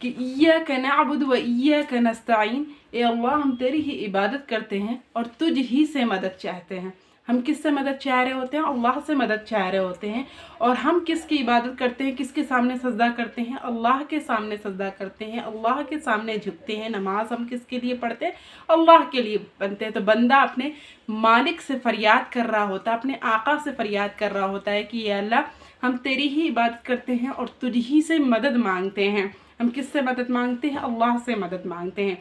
کہ ایاک نعبد و ایاک نستعین، اے اللہ ہم تیری ہی عبادت کرتے ہیں اور تجھ ہی سے مدد چاہتے ہیں۔ ہم کس سے مدد چاہ رہے ہوتے ہیں؟ اللہ سے مدد چاہ رہے ہوتے ہیں۔ اور ہم کس کی عبادت کرتے ہیں؟ کس کے سامنے سجدہ کرتے ہیں؟ اللہ کے سامنے سجدہ کرتے ہیں، اللہ کے سامنے جھکتے ہیں۔ نماز ہم کس کے لیے پڑھتے ہیں؟ اللہ کے لیے پڑھتے ہیں۔ تو بندہ اپنے مالک سے فریاد کر رہا ہوتا ہے، اپنے آقا سے فریاد کر رہا ہوتا ہے کہ یا اللہ ہم تیری ہی عبادت کرتے ہیں اور تجھ ہی سے مدد مانگتے ہیں۔ ہم کس سے مدد مانگتے ہیں؟ اللہ سے مدد مانگتے ہیں۔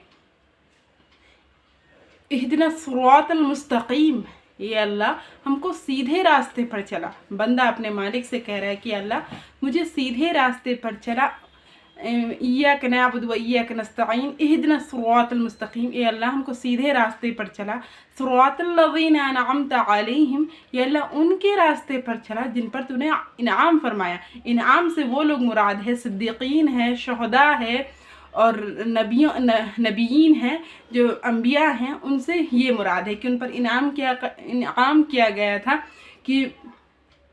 اہدنا الصراط المستقیم، یہ اللہ ہم کو سیدھے راستے پر چلا۔ بندہ اپنے مالک سے کہہ رہا ہے کہ اللہ مجھے سیدھے راستے پر چلا، ایاک نعبد و ایاک نستعین اہدنا الصراط المستقیم، اے اللہ ہم کو سیدھے راستے پر چلا۔ صراط الذین انعمت علیہم، یا اللہ ان کے راستے پر چلا جن پر تو نے انعام فرمایا۔ انعام سے وہ لوگ مراد ہے، صدیقین ہے، شہداء ہے اور نبیین ہیں، جو انبیاء ہیں، ان سے یہ مراد ہے کہ ان پر انعام کیا گیا تھا کہ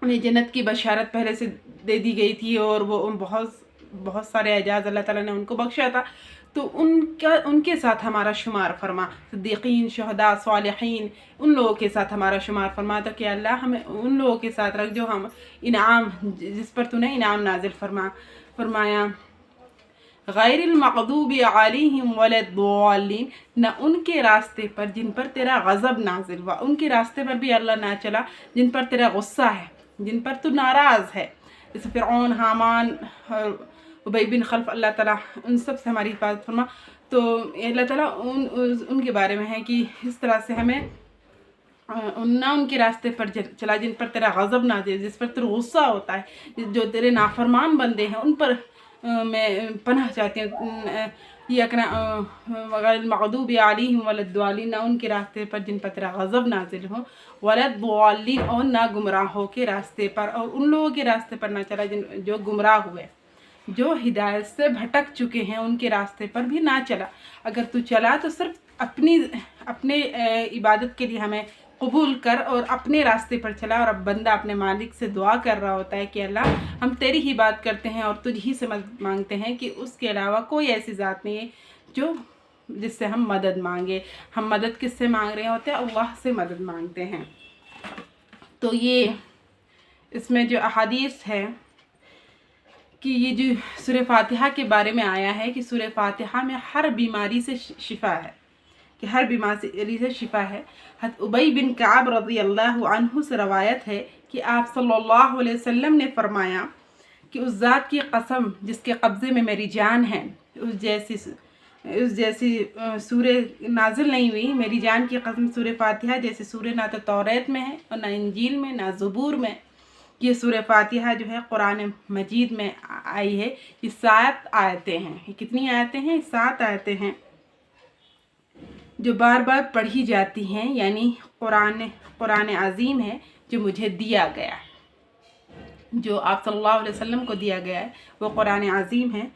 انہیں جنت کی بشارت پہلے سے دے دی گئی تھی اور وہ بہت سارے اعزاز اللہ تعالیٰ نے ان کو بخشا تھا۔ تو ان کے ساتھ ہمارا شمار فرما، صدیقین، شہداء، صالحین، ان لوگوں کے ساتھ ہمارا شمار فرما، تو کہ اللہ ہمیں ان لوگوں کے ساتھ رکھ جو ہم انعام، جس پر تو نے انعام نازل فرمایا۔ غیر المغضوب علیہم ولا الضالین، نہ ان کے راستے پر جن پر تیرا غضب نازل ہوا، ان کے راستے پر بھی اللہ نہ چلا جن پر تیرا غصہ ہے، جن پر تو ناراض ہے، جیسے فرعون، حامان اور ابی بن خلف، اللہ تعالیٰ ان سب سے ہماری حفاظت فرما۔ تو اللہ تعالیٰ ان کے بارے میں ہے کہ اس طرح سے ہمیں نہ ان کے راستے پر چلا جن پر تیرا غضب نازل، جس پر تیرا غصہ ہوتا ہے، جو تیرے نافرمان بندے ہیں ان پر میں پناہ چاہتی ہوں۔ یہ غیر المغضوب علیہم ولا الضالین، نہ ان کے راستے پر جن پر تیرا غضب نازل ہو، ولا الضالین، اور نہ گمراہوں کے راستے پر، اور ان لوگوں کے راستے پر نہ چلا جو گمراہ ہوئے، جو ہدایت سے بھٹک چکے ہیں، ان کے راستے پر بھی نہ چلا۔ اگر تو چلا تو صرف اپنے عبادت کے لیے ہمیں قبول کر اور اپنے راستے پر چلا، اور اب بندہ اپنے مالک سے دعا کر رہا ہوتا ہے کہ اللہ ہم تیری ہی بات کرتے ہیں اور تجھ ہی سے مدد مانگتے ہیں کہ اس کے علاوہ کوئی ایسی ذات نہیں ہے جس سے ہم مدد مانگے۔ ہم مدد کس سے مانگ رہے ہوتے ہیں؟ اللہ سے مدد مانگتے ہیں۔ تو یہ اس میں جو احادیث ہے کہ یہ جو سورہ فاتحہ کے بارے میں آیا ہے کہ سورہ فاتحہ میں ہر بیماری سے شفا ہے، کہ ہر بیماری سے شفا ہے۔ حضرت ابی بن کعب رضی اللہ عنہ سے روایت ہے کہ آپ صلی اللہ علیہ وسلم نے فرمایا کہ اس ذات کی قسم جس کے قبضے میں میری جان ہے، اس جیسی سورہ نازل نہیں ہوئی، میری جان کی قسم، سورہ فاتحہ جیسی سورہ نہ تو توریت میں ہے اور نہ انجیل میں، نہ زبور میں۔ یہ سورہ فاتحہ جو ہے قرآن مجید میں آئی ہے، یہ 7 آیتیں ہیں۔ یہ کتنی آیتیں ہیں؟ 7 آیتیں ہیں جو بار بار پڑھی جاتی ہیں، یعنی قرآن عظیم ہے جو مجھے دیا گیا ہے، جو آپ صلی اللہ علیہ وسلم کو دیا گیا ہے، وہ قرآن عظیم ہے۔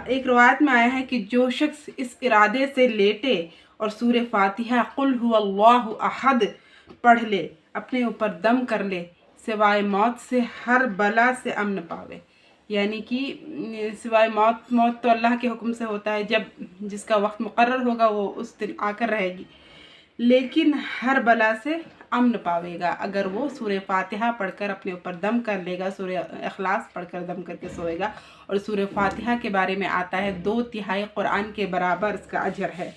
ایک روایت میں آیا ہے کہ جو شخص اس ارادے سے لیٹے اور سورہ فاتحہ قل هو اللہ احد پڑھ لے، اپنے اوپر دم کر لے، سوائے موت سے ہر بلا سے امن پاوے، یعنی کہ سوائے موت تو اللہ کے حکم سے ہوتا ہے، جب جس کا وقت مقرر ہوگا وہ اس دن آ کر رہے گی، لیکن ہر بلا سے امن پاوے گا اگر وہ سورہ فاتحہ پڑھ کر اپنے اوپر دم کر لے گا، سورہ اخلاص پڑھ کر دم کر کے سوئے گا۔ اور سورہ فاتحہ کے بارے میں آتا ہے 2/3 قرآن کے برابر اس کا اجر ہے۔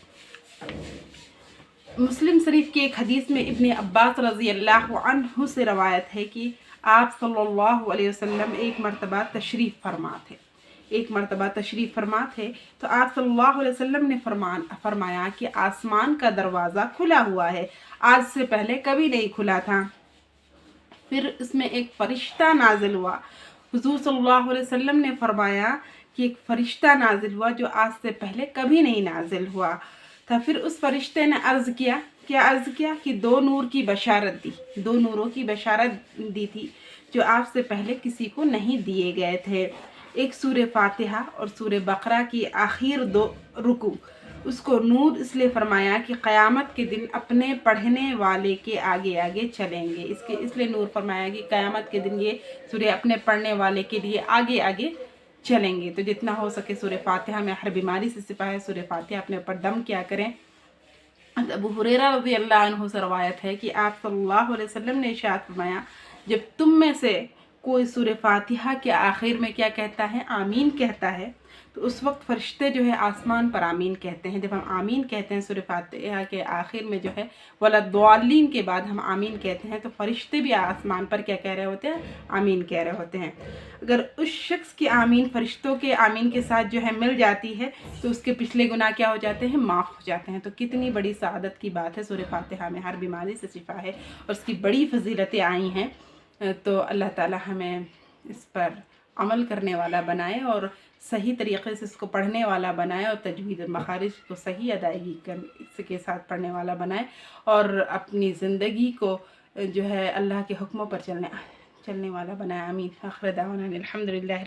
مسلم شریف کی ایک حدیث میں ابن عباس رضی اللہ عنہ سے روایت ہے کہ آپ صلی اللہ علیہ وسلم ایک مرتبہ تشریف فرما تھے تو آپ صلی اللہ علیہ وسلم نے فرمایا کہ آسمان کا دروازہ کھلا ہوا ہے، آج سے پہلے کبھی نہیں کھلا تھا۔ پھر اس میں ایک فرشتہ نازل ہوا، حضور صلی اللہ علیہ وسلم نے فرمایا کہ ایک فرشتہ نازل ہوا جو آج سے پہلے کبھی نہیں نازل ہوا تھا۔ پھر اس فرشتے نے عرض کیا کہ 2 نور کی بشارت دی، 2 نوروں کی بشارت دی تھی جو آپ سے پہلے کسی کو نہیں دیے گئے تھے، ایک سورہ فاتحہ اور سورہ بقرہ کی آخر 2 رکوع۔ اس کو نور اس لیے فرمایا کہ قیامت کے دن اپنے پڑھنے والے کے آگے آگے چلیں گے، اس لیے نور فرمایا کہ قیامت کے دن یہ سورہ اپنے پڑھنے والے کے لیے آگے آگے چلیں گے۔ تو جتنا ہو سکے سورہ فاتحہ میں ہر بیماری سے شفا ہے، سورہ فاتحہ اپنے اوپر دم کیا کریں۔ ابو ہریرہ رضی اللہ عنہ سے روایت ہے کہ آپ صلی اللہ علیہ وسلم نے ارشاد فرمایا، جب تم میں سے کوئی سورہ فاتحہ کے آخر میں کیا کہتا ہے؟ آمین کہتا ہے، تو اس وقت فرشتے جو ہے آسمان پر آمین کہتے ہیں۔ جب ہم آمین کہتے ہیں سورہ فاتحہ کے آخر میں جو ہے وَلَضَّالِّينَ کے بعد ہم آمین کہتے ہیں، تو فرشتے بھی آسمان پر کیا کہہ رہے ہوتے ہیں؟ آمین کہہ رہے ہوتے ہیں۔ اگر اس شخص کی آمین فرشتوں کے آمین کے ساتھ جو ہے مل جاتی ہے تو اس کے پچھلے گناہ کیا ہو جاتے ہیں؟ معاف ہو جاتے ہیں۔ تو کتنی بڑی سعادت کی بات ہے، سورہ فاتحہ میں ہر بیماری سے شفا ہے اور اس کی بڑی فضیلتیں آئی ہیں۔ تو اللہ تعالی ہمیں اس پر عمل کرنے والا بنائے اور صحیح طریقے سے اس کو پڑھنے والا بنائے اور تجوید مخارج کو صحیح ادائیگی کے ساتھ پڑھنے والا بنائے اور اپنی زندگی کو جو ہے اللہ کے حکموں پر چلنے والا بنائے۔ آمین۔ آخر دعوانا الحمدللہ۔